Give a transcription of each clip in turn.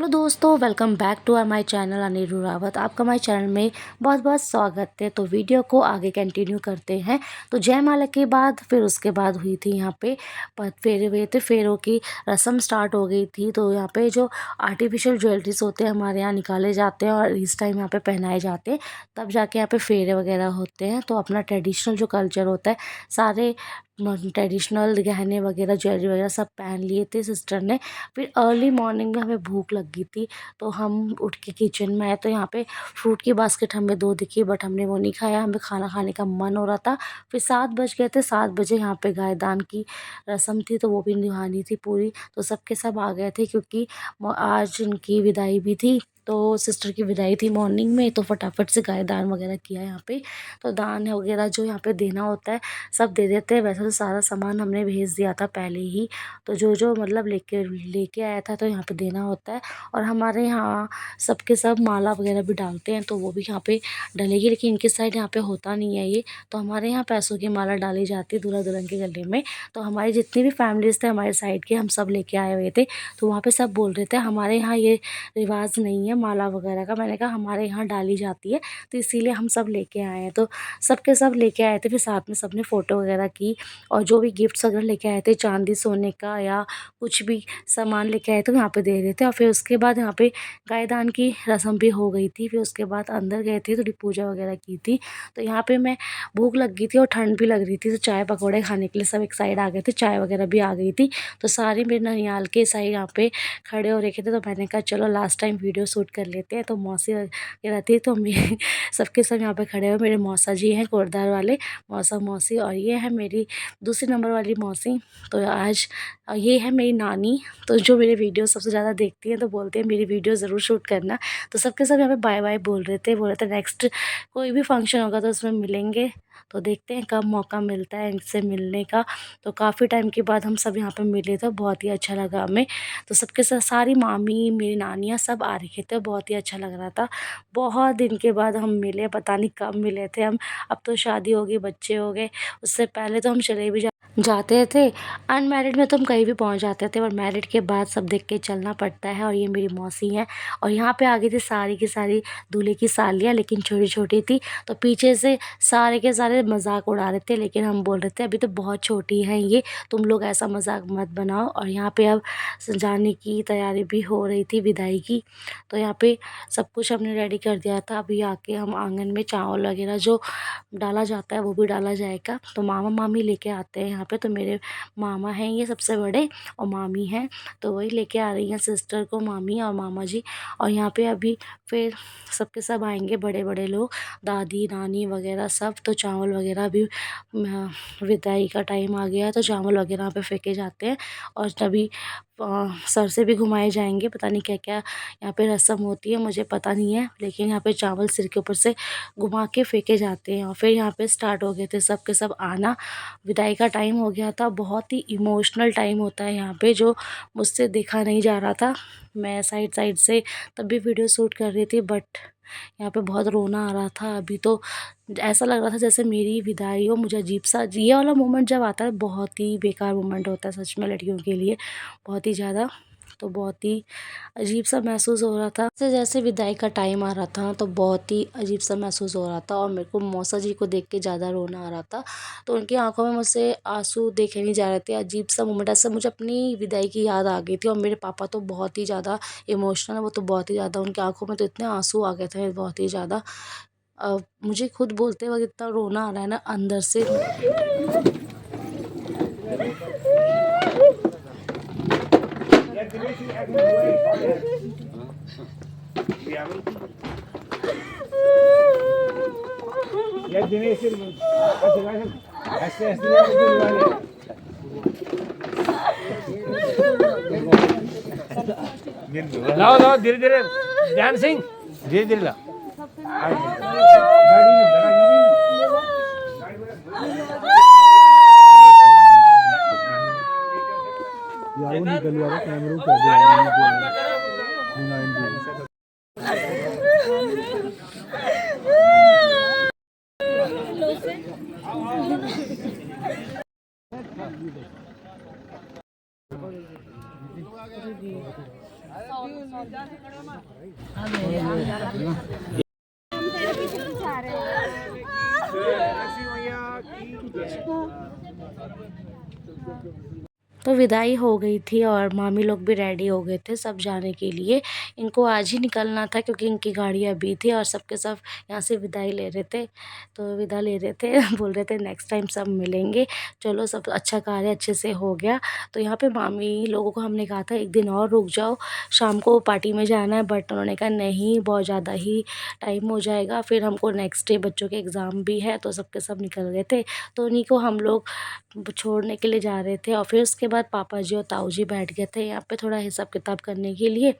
दोस्तों, welcome back to my channel Anirudh Rawat. आपका हमारे चैनल में बहुत बहुत स्वागत है। तो वीडियो को आगे कंटिन्यू करते हैं। तो जयमाला के बाद फिर उसके बाद हुई थी यहाँ पे फेरे हुए थे। फेरों की रस्म स्टार्ट हो गई थी। तो यहाँ पे जो आर्टिफिशियल ज्वेलरीज होते हैं हमारे यहाँ निकाले जाते हैं और इस टाइम यहाँ पे पहनाए जाते हैं, तब जाके यहाँ पे फेरे वगैरह होते हैं। तो अपना ट्रेडिशनल जो कल्चर होता है, सारे ट्रेडिशनल गहने वगैरह ज्वेलरी वगैरह सब पहन लिए थे सिस्टर ने। फिर अर्ली मॉर्निंग में हमें भूख लगी थी, तो हम उठ के किचन में आए। तो यहाँ पे फ्रूट की बास्केट हमें 2 दिखी, बट हमने वो नहीं खाया। हमें खाना खाने का मन हो रहा था। फिर 7 बज गए थे। 7 बजे यहाँ पे गाय दान की रस्म थी, तो वो भी निभानी थी पूरी। तो सबके सब आ गए थे, क्योंकि आज उनकी विदाई भी थी। तो सिस्टर की विदाई थी मॉर्निंग में, तो फटाफट से गाय दान वगैरह किया यहाँ पे। तो दान वगैरह जो यहाँ पे देना होता है सब दे देते हैं। वैसे तो सारा सामान हमने भेज दिया था पहले ही, तो जो जो मतलब लेके लेके आया था तो यहाँ पे देना होता है। और हमारे यहाँ सबके सब माला वगैरह भी डालते हैं, तो वो भी यहाँ पे डलेगी। लेकिन इनके साइड यहाँ पे होता नहीं है ये। तो हमारे यहाँ पैसों की माला डाली जाती है दूल्हा दुल्हन के गले में। तो हमारी जितनी भी फैमिलीज थे हमारे साइड के, हम सब लेके आए हुए थे। तो वहाँ पे सब बोल रहे थे हमारे यहाँ ये रिवाज नहीं है माला वगैरह का। मैंने कहा हमारे यहाँ डाली जाती है, तो इसीलिए हम सब लेके आए हैं। तो सबके सब लेके आए थे। फिर साथ में सबने फ़ोटो वगैरह की, और जो भी गिफ्ट्स वगैरह लेके आए थे, चांदी सोने का या कुछ भी सामान लेके आए थे, यहाँ पे दे रहे थे। और फिर उसके बाद यहाँ पे गायदान की रस्म भी हो गई थी। फिर उसके बाद अंदर गए थे, थोड़ी पूजा वगैरह की थी। तो यहाँ पे मैं भूख लग गई थी और ठंड भी लग रही थी, तो चाय पकौड़े खाने के लिए सब एक साइड आ गए थे। चाय वगैरह भी आ गई थी। तो सारे मेरे ननिहाल के साइड यहाँ पे खड़े हो रखे थे। तो मैंने कहा चलो लास्ट टाइम वीडियो शूट कर लेते हैं। तो मौसी वगैरह थी, तो मैं सबके सब यहाँ पे खड़े हुए। मेरे मौसा जी हैं कोटद्वार वाले, मौसा मौसी, और ये है मेरी दूसरी नंबर वाली मौसी। तो आज ये है मेरी नानी। तो जो मेरे वीडियो सबसे ज़्यादा देखती हैं, तो बोलते हैं मेरी वीडियो ज़रूर शूट करना। तो सबके सब यहाँ पे बाय बाय बोल रहे थे नेक्स्ट कोई भी फंक्शन होगा तो उसमें मिलेंगे। तो देखते हैं कब मौका मिलता है इनसे मिलने का। तो काफ़ी टाइम के बाद हम सब यहाँ पे मिले, तो बहुत ही अच्छा लगा हमें। तो सबके साथ सारी मामी मेरी नानियाँ सब आ रखे थे, बहुत ही अच्छा लग रहा था। बहुत दिन के बाद हम मिले, पता नहीं कब मिले थे हम। अब तो शादी हो गई, बच्चे हो गए। उससे पहले तो हम चले भी जाते थे। अनमैरिड में तो हम कहीं भी पहुंच जाते थे, और मैरिड के बाद सब देख के चलना पड़ता है। और ये मेरी मौसी हैं। और यहाँ पे आ गई थी सारी की सारी दूल्हे की सालियाँ, लेकिन छोटी छोटी थी। तो पीछे से सारे के सारे मजाक उड़ा रहे थे, लेकिन हम बोल रहे थे अभी तो बहुत छोटी हैं ये, तुम लोग ऐसा मजाक मत बनाओ। और यहाँ पे अब जाने की तैयारी भी हो रही थी, विदाई की। तो यहाँ पे सब कुछ हमने रेडी कर दिया था। अभी आके हम आंगन में चावल वगैरह जो डाला जाता है वो भी डाला जाएगा। तो मामा मामी लेके आते हैं यहाँ पे। तो मेरे मामा हैं ये सबसे बड़े, और मामी हैं, तो वही लेके आ रही हैं सिस्टर को, मामी और मामा जी। और यहाँ पे अभी फिर सबके सब आएंगे, बड़े बड़े लोग, दादी नानी वगैरह सब। तो चावल वगैरह भी विदाई का टाइम आ गया है, तो चावल वगैरह यहाँ पे फेंके जाते हैं। और तभी सर से भी घुमाए जाएंगे। पता नहीं क्या क्या यहाँ पे रस्म होती है, मुझे पता नहीं है, लेकिन यहाँ पे चावल सिर के ऊपर से घुमा के फेंके जाते हैं। और फिर यहाँ पे स्टार्ट हो गए थे सब के सब आना। विदाई का टाइम हो गया था। बहुत ही इमोशनल टाइम होता है यहाँ पे, जो मुझसे देखा नहीं जा रहा था। मैं साइड साइड से तब भी वीडियो शूट कर रही थी, बट यहाँ पे बहुत रोना आ रहा था। अभी तो ऐसा लग रहा था जैसे मेरी विदाई हो। मुझे अजीब सा ये वाला मोमेंट जब आता है, बहुत ही बेकार मोमेंट होता है सच में लड़कियों के लिए, बहुत ही ज़्यादा। तो बहुत ही अजीब सा महसूस हो रहा था। जैसे जैसे विदाई का टाइम आ रहा था, तो बहुत ही अजीब सा महसूस हो रहा था। और मेरे को मौसा जी को देख के ज़्यादा रोना आ रहा था। तो उनकी आंखों में मुझसे आंसू देखे नहीं जा रहे थे। अजीब सा मोमेंट, ऐसा मुझे अपनी विदाई की याद आ गई थी। और मेरे पापा तो बहुत ही ज़्यादा इमोशनल है, वो तो बहुत ही ज़्यादा, उनकी आंखों में तो इतने आंसू आ गए थे, बहुत ही ज़्यादा। मुझे खुद बोलते वक्त इतना रोना आ रहा है ना अंदर से। लाओ लाओ धीरे धीरे, ध्यान सिंह धीरे धीरे लाओ। यार वो निकल गया कैमरे को कर दिया। तो विदाई हो गई थी और मामी लोग भी रेडी हो गए थे सब जाने के लिए। इनको आज ही निकलना था क्योंकि इनकी गाड़ी अभी थी और सबके सब यहाँ से विदाई ले रहे थे। तो विदा ले रहे थे बोल रहे थे नेक्स्ट टाइम सब मिलेंगे। चलो सब अच्छा कार्य अच्छे से हो गया। तो यहाँ पे मामी लोगों को हमने कहा था एक दिन और रुक जाओ, शाम को पार्टी में जाना है, बट उन्होंने कहा नहीं बहुत ज़्यादा ही टाइम हो जाएगा, फिर हमको नेक्स्ट डे बच्चों के एग्ज़ाम भी है। तो सबके सब निकल गए थे। तो उन्हीं को हम लोग छोड़ने के लिए जा रहे थे और फिर उसके बाद पापा जी और ताऊ जी बैठ गए थे यहाँ पे थोड़ा हिसाब किताब करने के लिए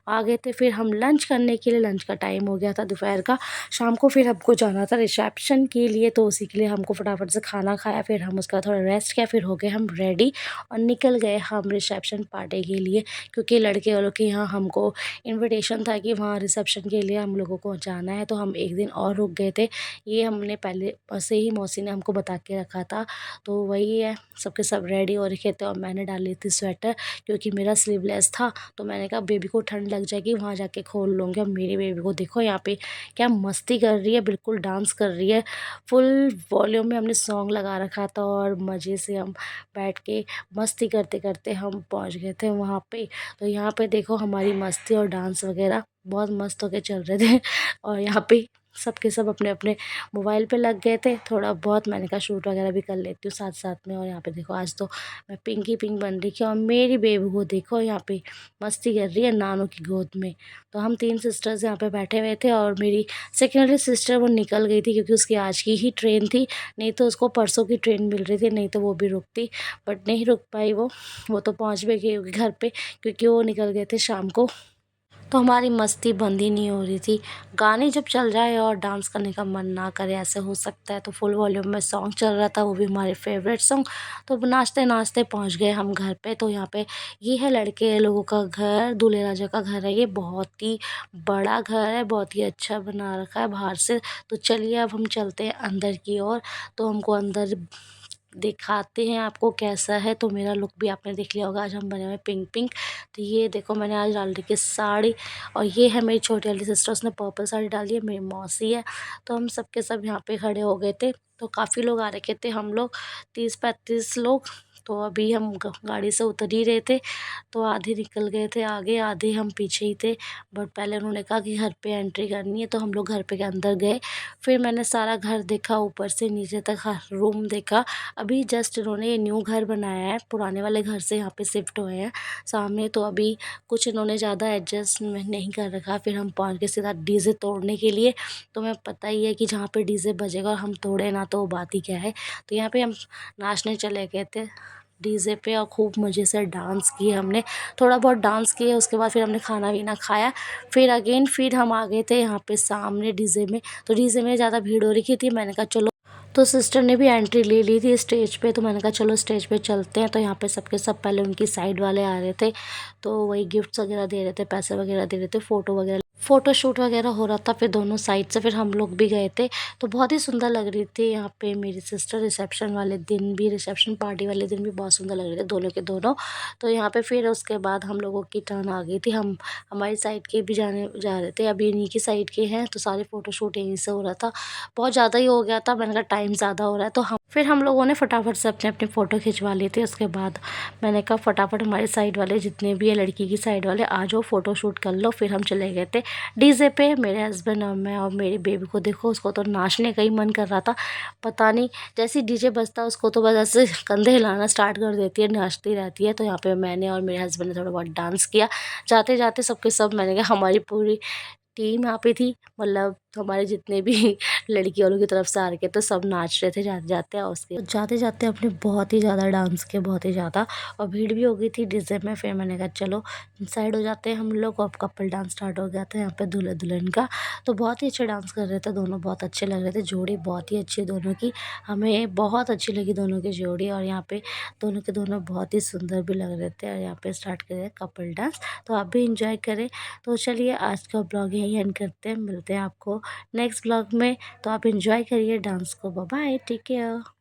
आ गए थे। फिर हम लंच करने के लिए, लंच का टाइम हो गया था दोपहर का। शाम को फिर हमको जाना था रिसेप्शन के लिए, तो उसी के लिए हमको फटाफट से खाना खाया, फिर हम उसका थोड़ा रेस्ट किया, फिर हो गए हम रेडी और निकल गए हम रिसेप्शन पार्टी के लिए। क्योंकि लड़के वालों के यहाँ हमको इन्विटेशन था कि वहाँ रिसेप्शन के लिए हम लोगों को जाना है, तो हम एक दिन और रुक गए थे। ये हमने पहले से ही मौसी ने हमको बता के रखा था। तो वही है, सबके सब रेडी हो रखे थे और मैंने डाली थी स्वेटर क्योंकि मेरा स्लीवलेस था। तो मैंने कहा बेबी को ठंड लग जाएगी, वहाँ जाके खोल लूँगी। और मेरी बेबी को देखो यहाँ पे क्या मस्ती कर रही है, बिल्कुल डांस कर रही है। फुल वॉल्यूम में हमने सॉन्ग लगा रखा था और मज़े से हम बैठ के मस्ती करते करते हम पहुँच गए थे वहाँ पे। तो यहाँ पे देखो हमारी मस्ती और डांस वगैरह बहुत मस्त होके चल रहे थे। और यहाँ पे सबके सब अपने अपने मोबाइल पे लग गए थे। थोड़ा बहुत मैंने कहा शूट वगैरह भी कर लेती हूँ साथ साथ में। और यहाँ पे देखो आज तो मैं पिंक ही पिंक बन रही थी और मेरी बेबी को देखो यहाँ पे मस्ती कर रही है नानू की गोद में। तो हम 3 सिस्टर्स यहाँ पे बैठे हुए थे और मेरी सेकेंडरी सिस्टर वो निकल गई थी क्योंकि उसकी आज की ही ट्रेन थी, नहीं तो उसको परसों की ट्रेन मिल रही थी, नहीं तो वो भी रुकती, बट नहीं रुक पाई वो तो पहुँच भी गई होगी घर पे क्योंकि वो निकल गए थे शाम को। तो हमारी मस्ती बंद ही नहीं हो रही थी। गाने जब चल जाए और डांस करने का मन ना करे, ऐसे हो सकता है। तो फुल वॉल्यूम में सॉन्ग चल रहा था, वो भी हमारे फेवरेट सॉन्ग। तो नाचते नाचते पहुंच गए हम घर पे। तो यहाँ पे ये है लड़के लोगों का घर, दूल्हे राजा का घर है। ये बहुत ही बड़ा घर है, बहुत ही अच्छा बना रखा है बाहर से। तो चलिए अब हम चलते हैं अंदर की ओर। तो हमको अंदर दिखाते हैं आपको कैसा है। तो मेरा लुक भी आपने देख लिया होगा, आज हम बने हुए पिंक पिंक। तो ये देखो मैंने आज डाल रखी है साड़ी और ये है मेरी छोटी वाली सिस्टर, उसने पर्पल साड़ी डाली है, मेरी मौसी है। तो हम सबके सब यहाँ पे खड़े हो गए थे। तो काफ़ी लोग आ रखे थे, हम लोग 30-35 लोग। तो अभी हम गाड़ी से उतर ही रहे थे। तो आधे निकल गए थे आगे, आधे हम पीछे ही थे। बट पहले उन्होंने कहा कि घर पे एंट्री करनी है, तो हम लोग घर पे के अंदर गए। फिर मैंने सारा घर देखा, ऊपर से नीचे तक हर रूम देखा। अभी जस्ट इन्होंने ये न्यू घर बनाया है, पुराने वाले घर से यहाँ पे शिफ्ट हुए हैं सामने। तो अभी कुछ इन्होंने ज़्यादा एडजस्ट नहीं कर रखा। फिर हम पहुँच गए सीधा डीजे तोड़ने के लिए। तो हमें पता ही है कि जहाँ पे डीजे बजेगा और हम तोड़े ना तो वो बात ही क्या है। तो यहाँ पे हम नाचने चले गए थे डीजे पे और खूब मज़े से डांस किए हमने। थोड़ा बहुत डांस किए, उसके बाद फिर हमने खाना वीना खाया। फिर हम आ गए थे यहाँ पे सामने डीजे में। तो डीजे में ज़्यादा भीड़ हो रही थी, मैंने कहा चलो। तो सिस्टर ने भी एंट्री ले ली थी स्टेज पे, तो मैंने कहा चलो स्टेज पे चलते हैं। तो यहाँ पे सबके सब पहले उनकी साइड वाले आ रहे थे, तो वही गिफ्ट्स वगैरह दे रहे थे, पैसे वगैरह दे रहे थे, फ़ोटो शूट वगैरह हो रहा था फिर दोनों साइड से। फिर हम लोग भी गए थे, तो बहुत ही सुंदर लग रही थी यहाँ पे मेरी सिस्टर। रिसेप्शन वाले दिन भी, रिसेप्शन पार्टी वाले दिन भी बहुत सुंदर लग रहे थे दोनों के दोनों। तो यहाँ पे फिर उसके बाद हम लोगों की टर्न आ गई थी। हम हमारी साइड के भी जाने जा रहे थे, अभी इन्हीं की साइड के हैं, तो सारे फ़ोटो शूट यहीं से हो रहा था। बहुत ज़्यादा ही हो गया था, मैंने कहा टाइम ज़्यादा हो रहा है। तो हम लोगों ने फटाफट से अपने अपने फ़ोटो खिंचवा लिए थे। उसके बाद मैंने कहा फटाफट हमारी साइड वाले जितने भी है, लड़की की साइड वाले आ जाओ फ़ोटो शूट कर लो। फिर हम चले गए थे डीजे पे, मेरे हस्बैंड और मैं। और मेरी बेबी को देखो, उसको तो नाचने का ही मन कर रहा था। पता नहीं जैसे डीजे बजता उसको तो बस ऐसे कंधे हिलाना स्टार्ट कर देती है, नाचती रहती है। तो यहाँ पे मैंने और मेरे हस्बैंड ने थोड़ा बहुत डांस किया। जाते जाते सबके सब, मैंने कहा हमारी पूरी टीम यहाँ पे थी, मतलब हमारे जितने भी लड़की वालों की तरफ से आ रखे, तो सब नाच रहे थे जाते जाते। और उसके जाते जाते अपने बहुत ही ज़्यादा डांस किया, बहुत ही ज़्यादा। और भीड़ भी हो गई थी डीजे में। फिर मैंने कहा चलो साइड हो जाते हैं हम लोग। अब कपल डांस स्टार्ट हो गया था यहाँ पे दूल्हे दुल्हन का। तो बहुत ही अच्छे डांस कर रहे थे दोनों, बहुत अच्छे लग रहे थे। जोड़ी बहुत ही अच्छी दोनों की, हमें बहुत अच्छी लगी दोनों की जोड़ी। और यहाँ पे दोनों के दोनों बहुत ही सुंदर भी लग रहे थे। और यहाँ पे स्टार्ट करें कपल डांस, तो आप भी इंजॉय करें। तो चलिए आज का ब्लॉग यही एंड करते हैं, मिलते हैं आपको नेक्स्ट ब्लॉग में। तो आप इंजॉय करिए डांस को। Bye bye, take care.